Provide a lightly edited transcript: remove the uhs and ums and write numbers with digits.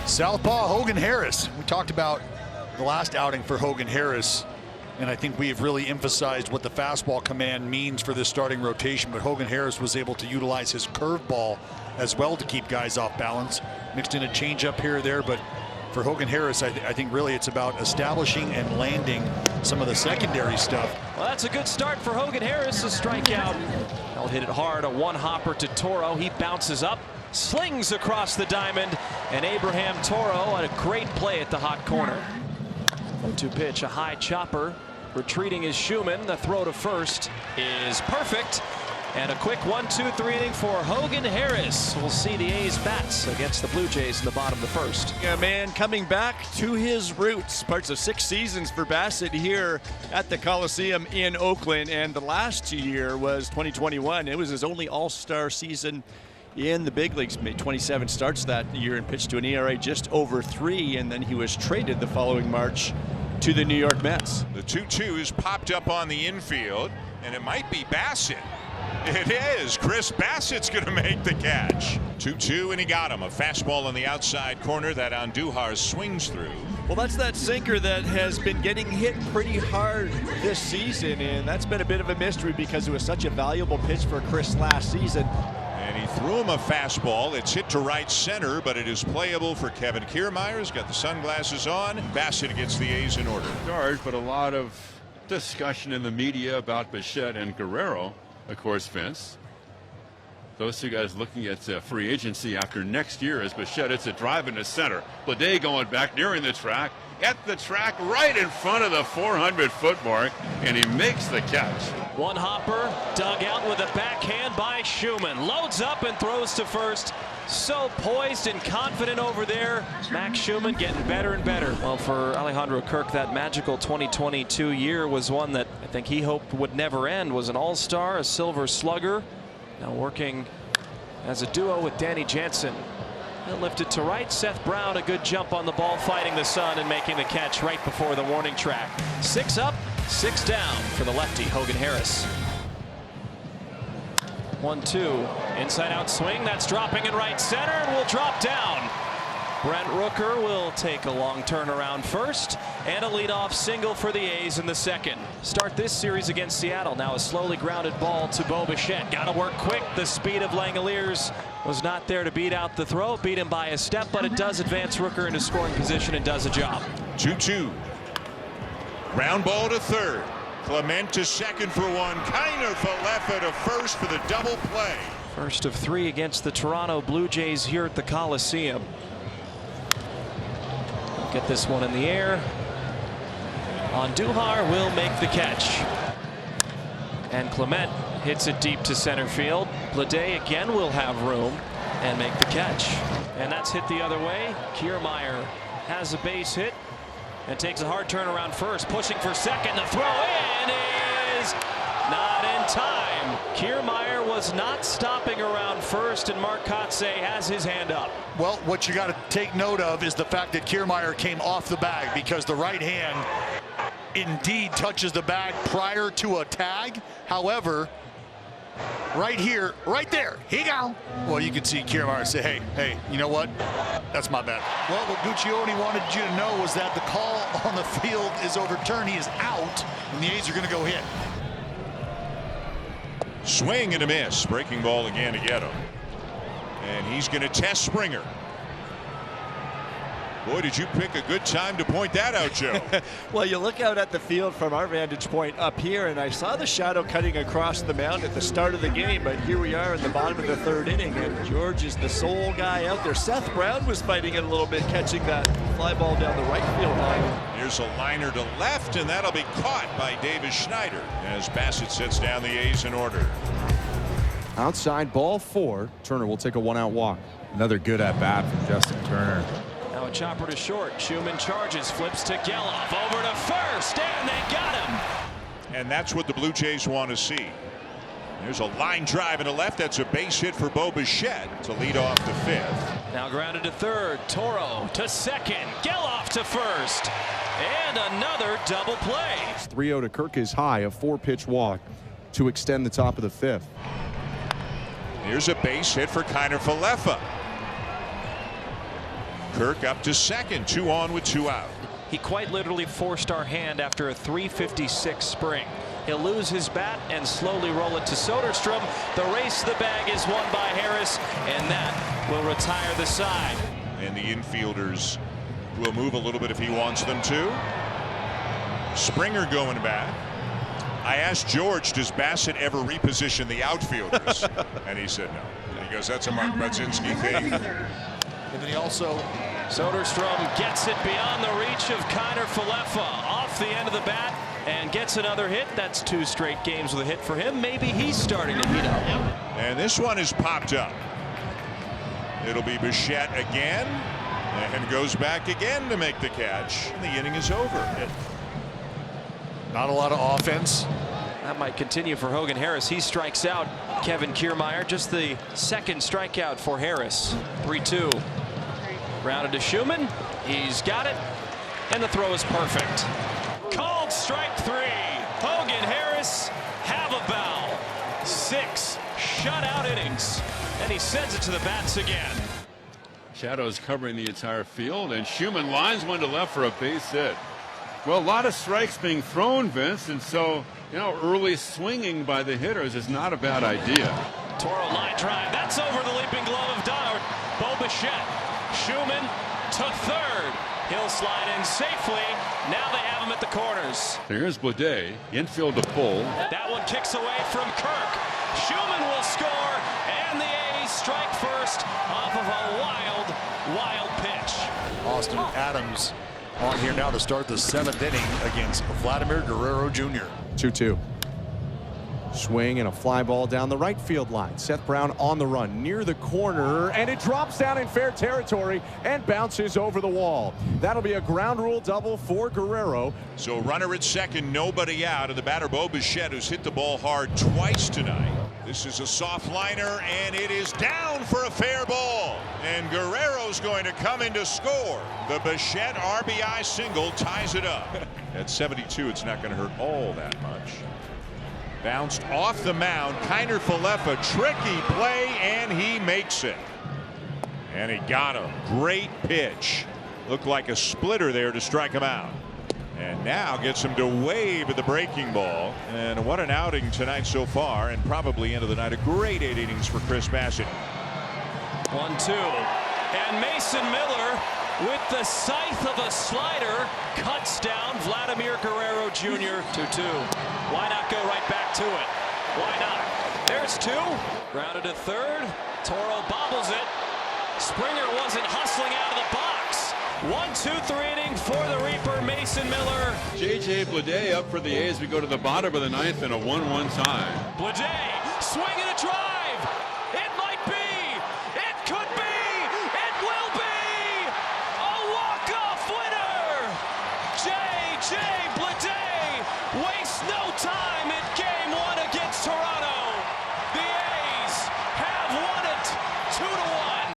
Southpaw Hogan Harris. We talked about the last outing for Hogan Harris, and I think we have really emphasized what the fastball command means for this starting rotation, but Hogan Harris was able to utilize his curveball as well to keep guys off balance. Mixed in a changeup here or there, but for Hogan Harris, I think really it's about establishing and landing some of the secondary stuff. Well, that's a good start for Hogan Harris. A strikeout. He'll hit it hard. A one-hopper to Toro. He bounces up, slings across the diamond, and Abraham Toro on a great play at the hot corner. 1-2 pitch, a high chopper. Retreating is Schumann. The throw to first is perfect. And a quick 1-2-3 inning for Hogan Harris. We'll see the A's bats against the Blue Jays in the bottom of the first. Yeah, man, coming back to his roots. Parts of 6 seasons for Bassitt here at the Coliseum in Oakland. And the last year was 2021. It was his only all-star season in the big leagues. Made 27 starts that year and pitched to an ERA just over 3. And then he was traded the following March to the New York Mets. The 2-2 is popped up on the infield, and it might be Bassitt. It is. Chris Bassitt's going to make the catch. 2-2, and he got him. A fastball on the outside corner that Andujar swings through. Well, that's that sinker that has been getting hit pretty hard this season, and that's been a bit of a mystery because it was such a valuable pitch for Chris last season. And he threw him a fastball. It's hit to right center, but it is playable for Kevin Kiermaier. He's got the sunglasses on. Bassitt gets the A's in order. But a lot of discussion in the media about Bassitt and Guerrero. Of course, Vince, those two guys looking at free agency after next year as Bassitt hits a drive into center. Bleday going back nearing the track, at the track right in front of the 400-foot mark, and he makes the catch. One hopper dug out with a backhand by Schumann. Loads up and throws to first. So poised and confident over there. Max Schumann getting better and better. Well, for Alejandro Kirk, that magical 2022 year was one that I think he hoped would never end. Was an all-star, a silver slugger. Now working as a duo with Danny Jansen. He'll lift it to right. Seth Brown, a good jump on the ball, fighting the sun and making the catch right before the warning track. 6 up, 6 down for the lefty, Hogan Harris. 1-2, inside out swing. That's dropping in right center and will drop down. Brent Rooker will take a long turn around first and a leadoff single for the A's in the second. Start this series against Seattle. Now a slowly grounded ball to Bo Bichette. Got to work quick. The speed of Langeliers was not there to beat out the throw. Beat him by a step, but it does advance Rooker into scoring position and does a job. 2-2. Ground ball to third. Clement to second for one. Kiner Falefa to first for the double play. First of 3 against the Toronto Blue Jays here at the Coliseum. Get this one in the air. Andujar will make the catch. And Clement hits it deep to center field. Bleday again will have room and make the catch. And that's hit the other way. Kiermaier has a base hit and takes a hard turn around first, pushing for second. The throw in is not in time. Kiermaier was not stopping around first, and Mark Kotsay has his hand up. Well, what you got to take note of is the fact that Kiermaier came off the bag because the right hand indeed touches the bag prior to a tag. However, right here, right there, here you go. Well, you can see Kiermaier say, hey, you know what? That's my bad. Well, what Guccione wanted you to know was that the call on the field is overturned. He is out, and the A's are going to go hit. Swing and a miss. Breaking ball again to get him. And he's going to test Springer. Boy, did you pick a good time to point that out, Joe. Well, you look out at the field from our vantage point up here, and I saw the shadow cutting across the mound at the start of the game, but here we are in the bottom of the 3rd inning, and George is the sole guy out there. Seth Brown was fighting it a little bit, catching that fly ball down the right field line. Here's a liner to left, and that'll be caught by Davis Schneider as Bassitt sets down the A's in order. Outside ball 4. Turner will take a 1-out walk. Another good at bat from Justin Turner. Now a chopper to short. Schumann charges, flips to Geloff, over to first, and they got him. And that's what the Blue Jays want to see. There's a line drive into left. That's a base hit for Bo Bichette to lead off the 5th. Now grounded to third. Toro to second. Geloff to first. And another double play. 3-0 to Kirk is high, a 4-pitch walk to extend the top of the 5th. Here's a base hit for Kiner Falefa. Kirk up to second, 2 on with 2 out. He quite literally forced our hand after a 356 spring. He'll lose his bat and slowly roll it to Soderstrom. The race to the bag is won by Harris, and that will retire the side. And the infielders will move a little bit if he wants them to. Springer going back. I asked George, does Bassitt ever reposition the outfielders? And he said no. He goes, that's a Mark Budzinski thing. And then he also, Soderstrom gets it beyond the reach of Kiner Falefa off the end of the bat and gets another hit. That's 2 straight games with a hit for him. Maybe he's starting to heat up. And this one is popped up. It'll be Bassitt again, and goes back again to make the catch. The inning is over. not a lot of offense. That might continue for Hogan Harris. He strikes out Kevin Kiermaier. Just the second strikeout for Harris. 3-2. Grounded to Schumann. He's got it. And the throw is perfect. Called strike 3. Hogan Harris, have a bow. 6 shutout innings. And he sends it to the bats again. Shadows covering the entire field, and Schumann lines one to left for a base hit. Well, a lot of strikes being thrown, Vince, and so, you know, early swinging by the hitters is not a bad idea. Toro line drive. That's over the leaping glove of Donald. Bo Bichette. Schumann to third. He'll slide in safely. Now they have him at the corners. So here's Bleday, infield to pull. That one kicks away from Kirk. Schumann will score, and the A's strike first off of a wild pitch. Austin Adams on here now to start the 7th inning against Vladimir Guerrero Jr. 2-2. Swing and a fly ball down the right field line. Seth Brown on the run near the corner, and it drops down in fair territory and bounces over the wall. That'll be a ground rule double for Guerrero. So runner at second, nobody out, and the batter Bo Bichette, who's hit the ball hard twice tonight. This is a soft liner, and it is down for a fair ball. And Guerrero's going to come in to score. The Bichette RBI single ties it up. At 72, it's not going to hurt all that much. Bounced off the mound. Kiner Falefa, tricky play, and he makes it. And he got him. Great pitch. Looked like a splitter there to strike him out. And now gets him to wave at the breaking ball. And what an outing tonight so far, and probably end of the night. A great 8 innings for Chris Bassitt. 1-2. And Mason Miller, with the scythe of a slider, cuts down Vladimir Guerrero Jr. 2-2. Why not go right back to it? Why not? There's 2. Grounded to third. Toro bobbles it. Springer wasn't hustling out of the box. 1-2-3 inning for the Reaper, Mason Miller. J.J. Bleday up for the A's. We go to the bottom of the 9th and a 1-1 tie. Bleday, swing and a drive. It might be. It could be. It will be. A walk-off winner. J.J. Bleday wastes no time.